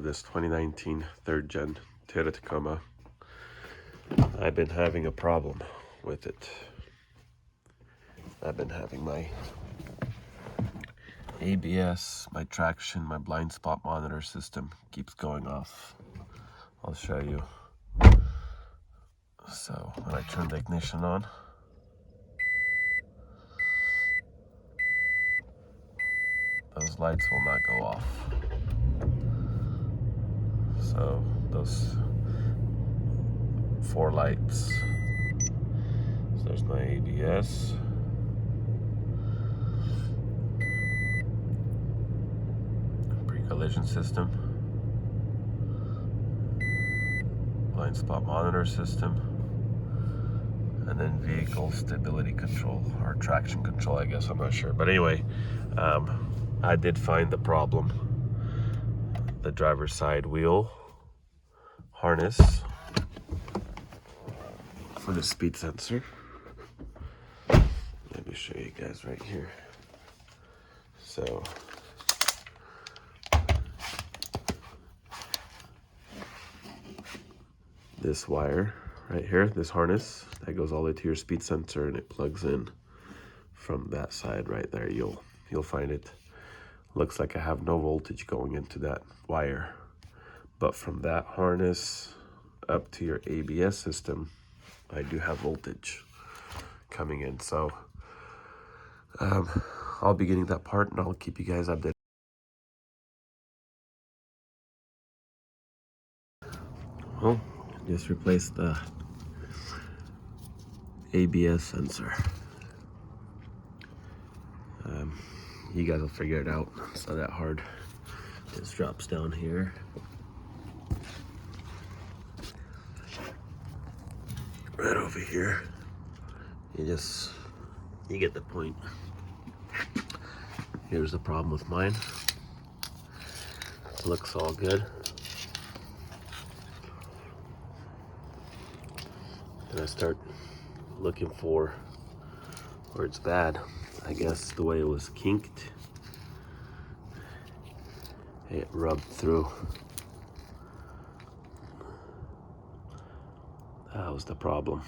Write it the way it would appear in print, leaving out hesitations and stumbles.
have this 2019 third gen Toyota Tacoma. I've been having a problem with it. I've been having my ABS, my traction, my blind spot monitor system keeps going off. I'll show you. So when I turn the ignition on, those lights will not go off. So those 4 lights. So there's my ABS. Pre-collision system. Blind spot monitor system. And then vehicle stability control, or traction control, I guess, I'm not sure. But anyway, I did find the problem. The driver's side wheel harness for the speed sensor. Let me show you guys right here. So this wire right here, this harness, that goes all the way to your speed sensor, and it plugs in from that side right there. You'll find it. Looks like I have no voltage going into that wire, but from that harness up to your ABS system, I do have voltage coming in. So I'll be getting that part, and I'll keep you guys updated. Well, just replace the ABS sensor. You guys will figure it out. It's not that hard. It just drops down here. Right over here. You get the point. Here's the problem with mine. Looks all good. And I start looking for where it's bad. I guess the way it was kinked, it rubbed through. That was the problem.